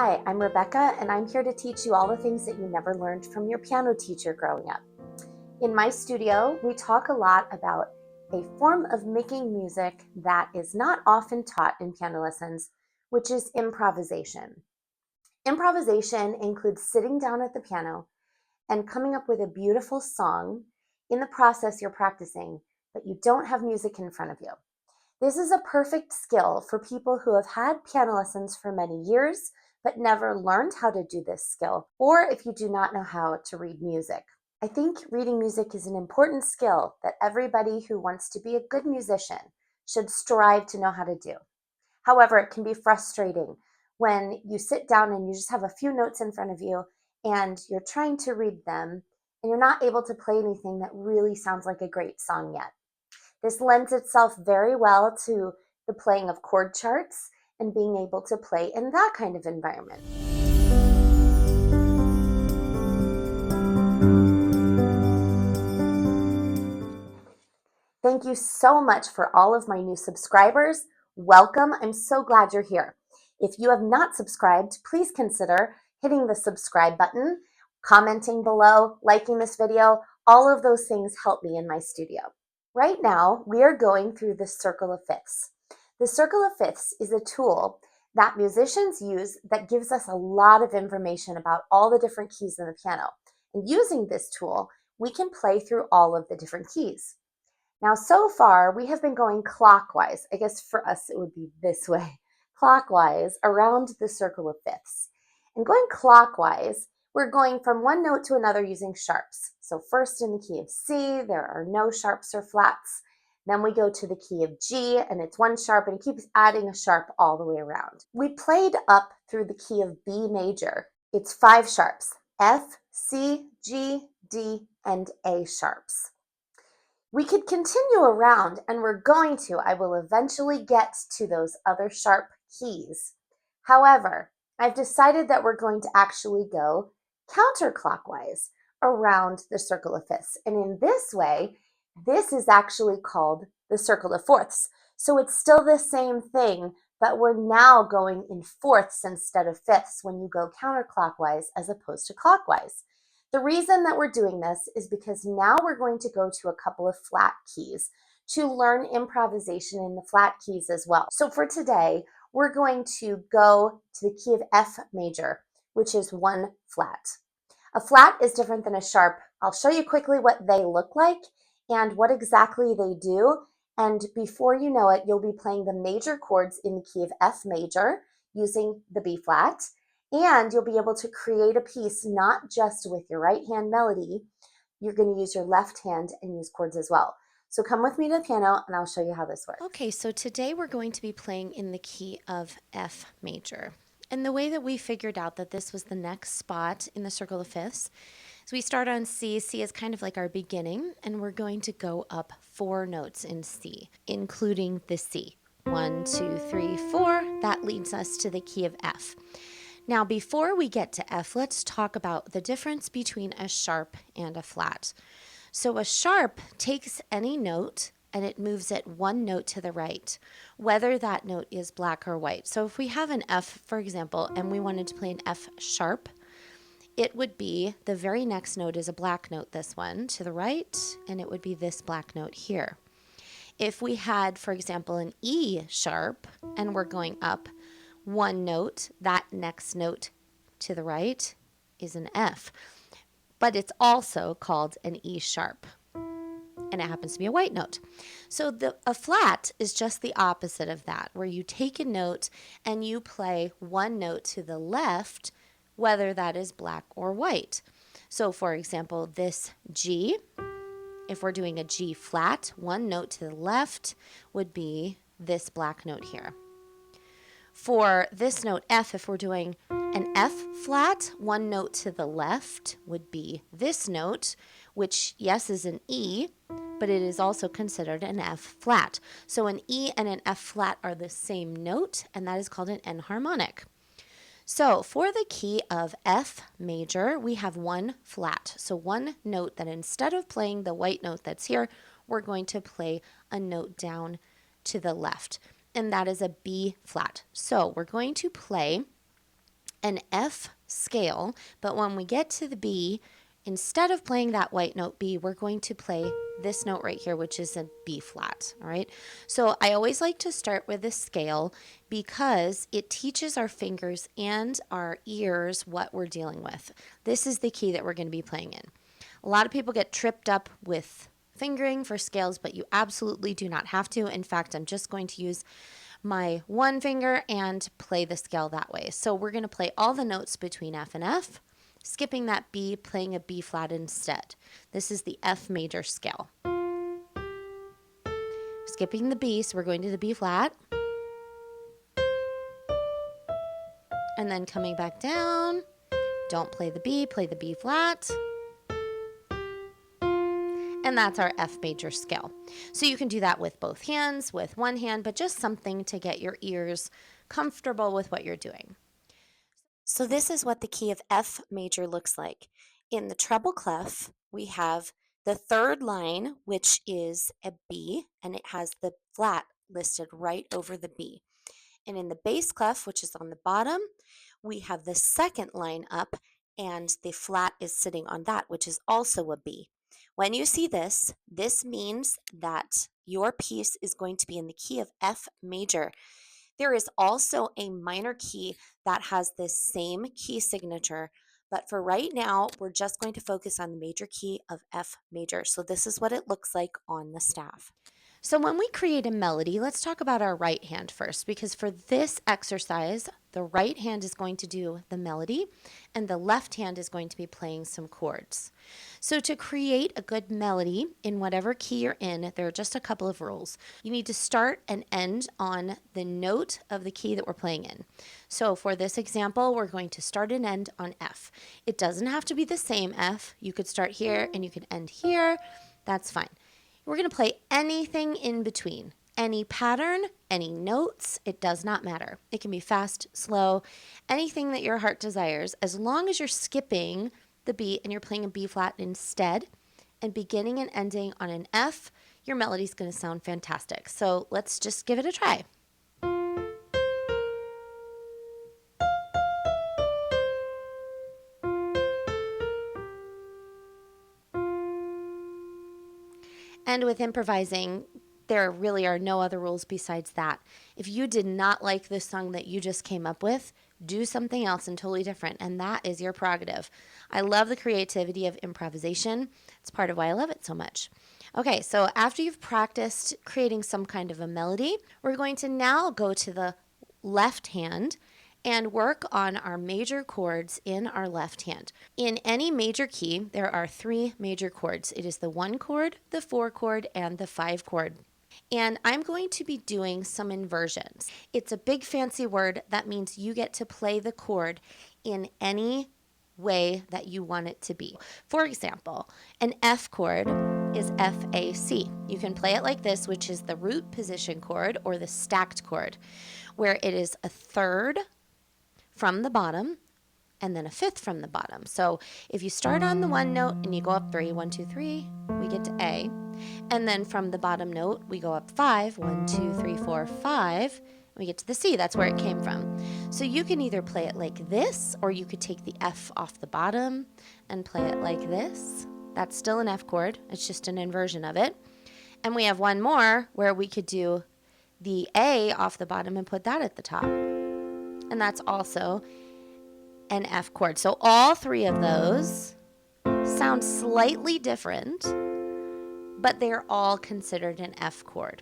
Hi, I'm Rebecca, and I'm here to teach you all the things that you never learned from your piano teacher growing up. In my studio, we talk a lot about a form of making music that is not often taught in piano lessons, which is improvisation. Improvisation includes sitting down at the piano and coming up with a beautiful song. In the process, you're practicing, but you don't have music in front of you. This is a perfect skill for people who have had piano lessons for many years, but never learned how to do this skill, or if you do not know how to read music. I think reading music is an important skill that everybody who wants to be a good musician should strive to know how to do. However, it can be frustrating when you sit down and you just have a few notes in front of you and you're trying to read them and you're not able to play anything that really sounds like a great song yet. This lends itself very well to the playing of chord charts and being able to play in that kind of environment. Thank you so much for all of my new subscribers. Welcome. I'm so glad you're here. If you have not subscribed, please consider hitting the subscribe button, commenting below, liking this video. All of those things help me in my studio. Right now, we are going through the circle of fifths. The circle of fifths is a tool that musicians use that gives us a lot of information about all the different keys in the piano. And using this tool, we can play through all of the different keys. Now, so far, we have been going clockwise. I guess for us, it would be this way, clockwise around the circle of fifths. And going clockwise, we're going from one note to another using sharps. So first in the key of C, there are no sharps or flats. Then we go to the key of G, and it's one sharp, and it keeps adding a sharp all the way around. We played up through the key of B major. It's 5 sharps, F, C, G, D, and A sharps. We could continue around, and I will eventually get to those other sharp keys. However, I've decided that we're going to actually go counterclockwise around the circle of fifths. And in this way, this is actually called the circle of fourths. So it's still the same thing, but we're now going in fourths instead of fifths when you go counterclockwise as opposed to clockwise. The reason that we're doing this is because now we're going to go to a couple of flat keys to learn improvisation in the flat keys as well. So for today, we're going to go to the key of F major, which is 1 flat. A flat is different than a sharp. I'll show you quickly what they look like and what exactly they do. And before you know it, you'll be playing the major chords in the key of F major using the B flat. And you'll be able to create a piece not just with your right hand melody, you're going to use your left hand and use chords as well. So come with me to the piano and I'll show you how this works. Okay, so today we're going to be playing in the key of F major. And the way that we figured out that this was the next spot in the circle of fifths is we start on C. C is kind of like our beginning, and we're going to go up 4 notes in C, including the C. 1, 2, 3, 4. That leads us to the key of F. Now, before we get to F, let's talk about the difference between a sharp and a flat. So a sharp takes any note and it moves it 1 note to the right, whether that note is black or white. So if we have an F, for example, and we wanted to play an F sharp, it would be the very next note is a black note, this one, to the right, and it would be this black note here. If we had, for example, an E sharp, and we're going up 1 note, that next note to the right is an F. But it's also called an E sharp, and it happens to be a white note. So a flat is just the opposite of that, where you take a note and you play 1 note to the left, whether that is black or white. So for example, this G, if we're doing a G flat, 1 note to the left would be this black note here. For this note F, if we're doing an F flat, 1 note to the left would be this note, which, yes, is an E, but it is also considered an F flat. So an E and an F flat are the same note, and that is called an enharmonic. So for the key of F major, we have 1 flat. So 1 note that instead of playing the white note that's here, we're going to play a note down to the left, and that is a B flat. So we're going to play an F scale, but when we get to the B, instead of playing that white note B, we're going to play this note right here, which is a B flat, all right? So I always like to start with a scale because it teaches our fingers and our ears what we're dealing with. This is the key that we're going to be playing in. A lot of people get tripped up with fingering for scales, but you absolutely do not have to. In fact, I'm just going to use my one finger and play the scale that way. So we're going to play all the notes between F and F, skipping that B, playing a B flat instead. This is the F major scale. Skipping the B, so we're going to the B flat. And then coming back down, don't play the B, play the B flat. And that's our F major scale. So you can do that with both hands, with one hand, but just something to get your ears comfortable with what you're doing. So this is what the key of F major looks like. In the treble clef, we have the third line, which is a B, and it has the flat listed right over the B. And in the bass clef, which is on the bottom, we have the second line up, and the flat is sitting on that, which is also a B. When you see this, this means that your piece is going to be in the key of F major. There is also a minor key that has this same key signature, but for right now, we're just going to focus on the major key of F major. So this is what it looks like on the staff. So when we create a melody, let's talk about our right hand first, because for this exercise, the right hand is going to do the melody and the left hand is going to be playing some chords. So to create a good melody in whatever key you're in, there are just a couple of rules. You need to start and end on the note of the key that we're playing in. So for this example, we're going to start and end on F. It doesn't have to be the same F. You could start here and you could end here. That's fine. We're going to play anything in between, any pattern, any notes, it does not matter. It can be fast, slow, anything that your heart desires, as long as you're skipping the beat and you're playing a B flat instead and beginning and ending on an F, your melody's going to sound fantastic. So let's just give it a try. And with improvising, there really are no other rules besides that. If you did not like this song that you just came up with, do something else and totally different, and that is your prerogative. I love the creativity of improvisation. It's part of why I love it so much. Okay, so after you've practiced creating some kind of a melody, we're going to now go to the left hand and work on our major chords in our left hand. In any major key, there are 3 major chords. It is the 1 chord, the 4 chord, and the 5 chord. And I'm going to be doing some inversions. It's a big fancy word that means you get to play the chord in any way that you want it to be. For example, an F chord is F-A-C. You can play it like this, which is the root position chord or the stacked chord, where it is a third from the bottom and then a fifth from the bottom. So if you start on the 1 note and you go up 3, 1, 2, 3, we get to A. And then from the bottom note, we go up 5, 1, 2, 3, 4, 5. We get to the C. That's where it came from. So you can either play it like this, or you could take the F off the bottom and play it like this. That's still an F chord. It's just an inversion of it. And we have one more where we could do the A off the bottom and put that at the top. And that's also an F chord. So all 3 of those sound slightly different, but they're all considered an F chord.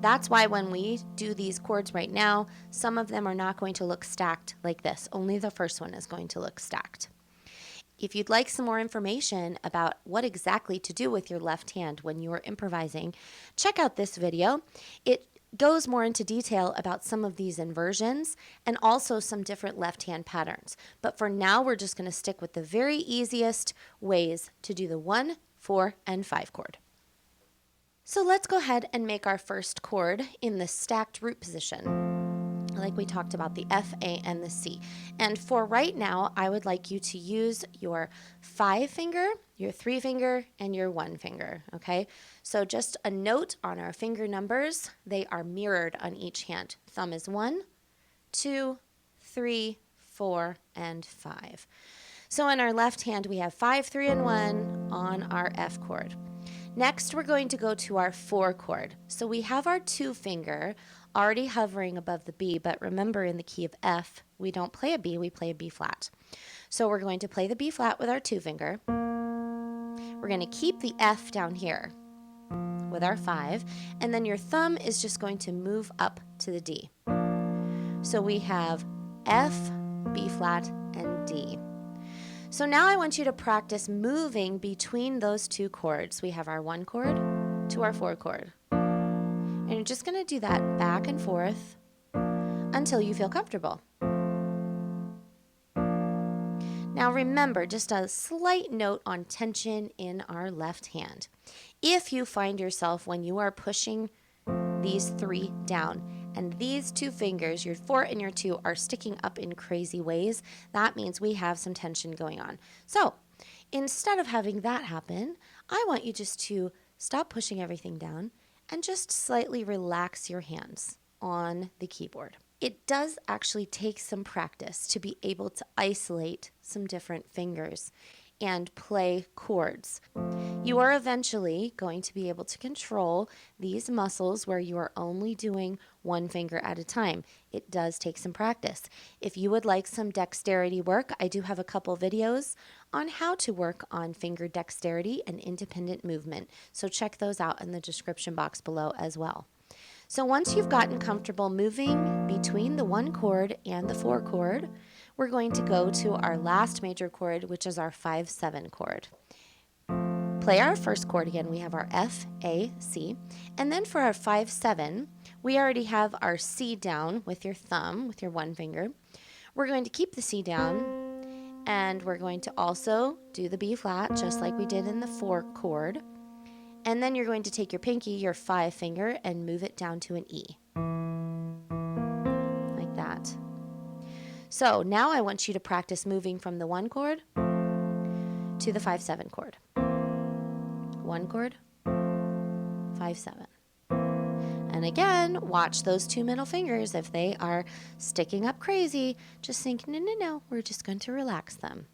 That's why when we do these chords right now, some of them are not going to look stacked like this. Only the first one is going to look stacked. If you'd like some more information about what exactly to do with your left hand when you are improvising, check out this video. It goes more into detail about some of these inversions and also some different left hand patterns. But for now, we're just going to stick with the very easiest ways to do the 1, 4, and 5 chord. So let's go ahead and make our first chord in the stacked root position, like we talked about the F, A, and the C. And for right now, I would like you to use your 5 finger, your 3 finger, and your 1 finger, okay? So just a note on our finger numbers, they are mirrored on each hand. Thumb is 1, 2, 3, 4, and 5. So in our left hand, we have 5, 3, and 1 on our F chord. Next, we're going to go to our 4 chord. So we have our 2 finger already hovering above the B, but remember in the key of F, we don't play a B, we play a B flat. So we're going to play the B flat with our 2 finger. We're going to keep the F down here with our 5, and then your thumb is just going to move up to the D. So we have F, B flat, and D. So now I want you to practice moving between those 2 chords. We have our 1 chord to our 4 chord. And you're just going to do that back and forth until you feel comfortable. Now remember, just a slight note on tension in our left hand. If you find yourself when you are pushing these 3 down and these 2 fingers, your 4 and your 2, are sticking up in crazy ways, that means we have some tension going on. So instead of having that happen, I want you just to stop pushing everything down and just slightly relax your hands on the keyboard. It does actually take some practice to be able to isolate some different fingers and play chords. You are eventually going to be able to control these muscles where you are only doing 1 finger at a time. It does take some practice. If you would like some dexterity work, I do have a couple videos on how to work on finger dexterity and independent movement. So check those out in the description box below as well. So once you've gotten comfortable moving between the 1 chord and the 4 chord, we're going to go to our last major chord, which is our 5-7 chord. Play our first chord again. We have our F, A, C. And then for our 5-7, we already have our C down with your thumb, with your 1 finger. We're going to keep the C down, and we're going to also do the B flat, just like we did in the 4 chord. And then you're going to take your pinky, your 5 finger, and move it down to an E. Like that. So now I want you to practice moving from the 1 chord to the 5-7 chord. 1 chord, 5-7. And again, watch those 2 middle fingers. If they are sticking up crazy, just think, no, no, no, we're just going to relax them.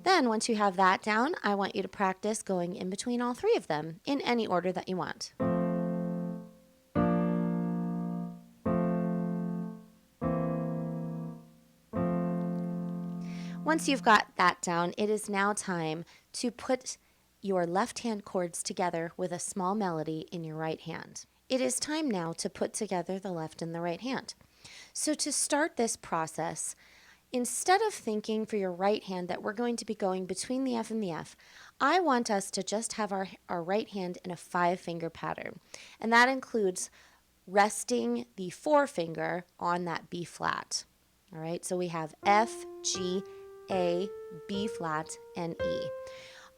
Then once you have that down, I want you to practice going in between all 3 of them in any order that you want. Once you've got that down, it is now time to put your left hand chords together with a small melody in your right hand. It is time now to put together the left and the right hand. So to start this process, instead of thinking for your right hand that we're going to be going between the F and the F, I want us to just have our right hand in a 5-finger pattern. And that includes resting the 4 finger on that B flat. All right, so we have F, G, A, B flat, and E.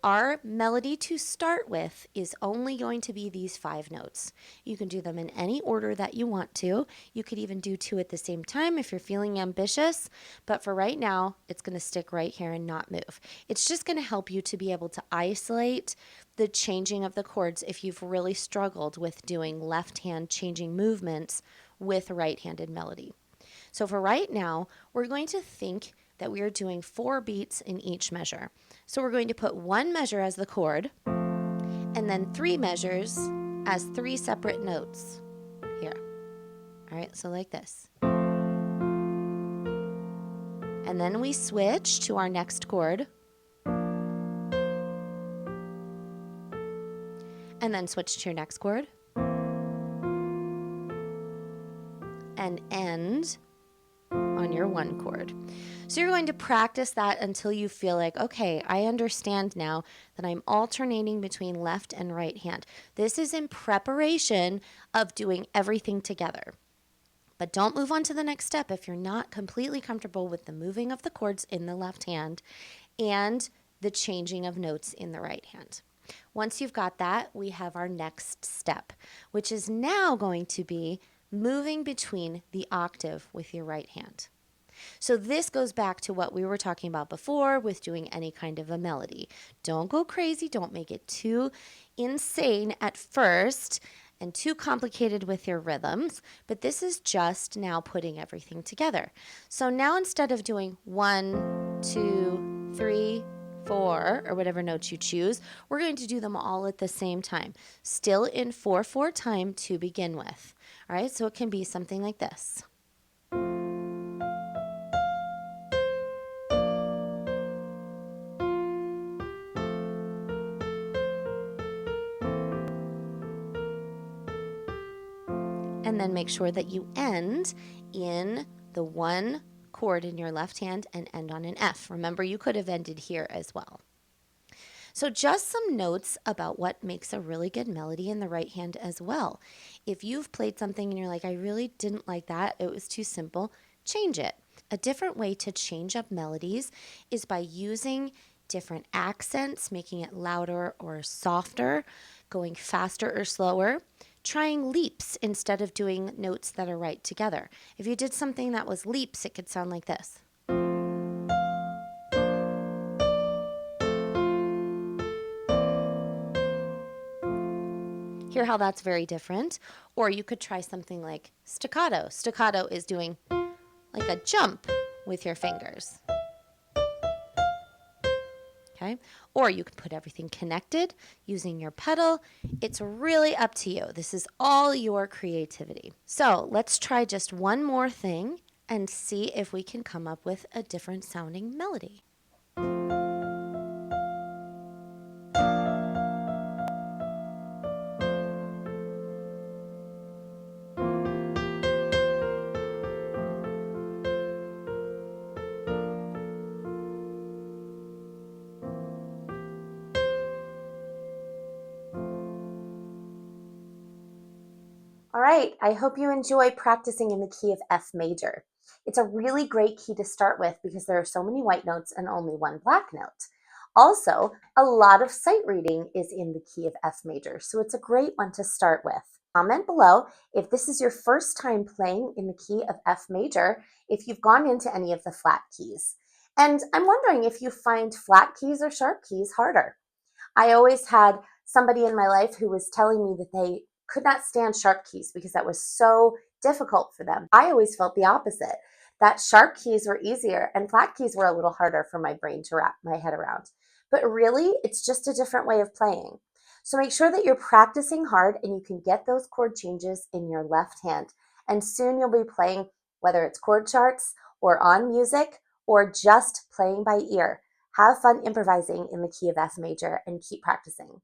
Our melody to start with is only going to be these 5 notes. You can do them in any order that you want to. You could even do 2 at the same time if you're feeling ambitious, but for right now, it's going to stick right here and not move. It's just going to help you to be able to isolate the changing of the chords if you've really struggled with doing left hand changing movements with right-handed melody. So for right now, we're going to think that we are doing 4 beats in each measure. So we're going to put 1 measure as the chord, and then 3 measures as 3 separate notes here. All right, so like this. And then we switch to our next chord, and then switch to your next chord, and end on your 1 chord. So you're going to practice that until you feel like, okay, I understand now that I'm alternating between left and right hand. This is in preparation of doing everything together. But don't move on to the next step if you're not completely comfortable with the moving of the chords in the left hand and the changing of notes in the right hand. Once you've got that, we have our next step, which is now going to be moving between the octave with your right hand. So this goes back to what we were talking about before with doing any kind of a melody. Don't go crazy. Don't make it too insane at first. and too complicated with your rhythms, but this is just now putting everything together. So now instead of doing 1, 2, 3, 4, or whatever notes you choose, we're going to do them all at the same time, still in 4/4 time to begin with. All right, so it can be something like this. And then make sure that you end in the 1 chord in your left hand and end on an F. Remember, you could have ended here as well. So just some notes about what makes a really good melody in the right hand as well. If you've played something and you're like, I really didn't like that, it was too simple, change it. A different way to change up melodies is by using different accents, making it louder or softer, going faster or slower, trying leaps instead of doing notes that are right together. If you did something that was leaps, it could sound like this. Hear how that's very different? Or you could try something like staccato. Staccato is doing like a jump with your fingers. Okay? Or you can put everything connected using your pedal. It's really up to you. This is all your creativity. So let's try just one more thing and see if we can come up with a different sounding melody. All right, I hope you enjoy practicing in the key of F major. It's a really great key to start with because there are so many white notes and only one black note. Also, a lot of sight reading is in the key of F major, so it's a great one to start with. Comment below if this is your first time playing in the key of F major, if you've gone into any of the flat keys. And I'm wondering if you find flat keys or sharp keys harder. I always had somebody in my life who was telling me that they could not stand sharp keys because that was so difficult for them. I always felt the opposite, that sharp keys were easier and flat keys were a little harder for my brain to wrap my head around. But really, it's just a different way of playing. So make sure that you're practicing hard and you can get those chord changes in your left hand. And soon you'll be playing, whether it's chord charts or on music or just playing by ear. Have fun improvising in the key of F major and keep practicing.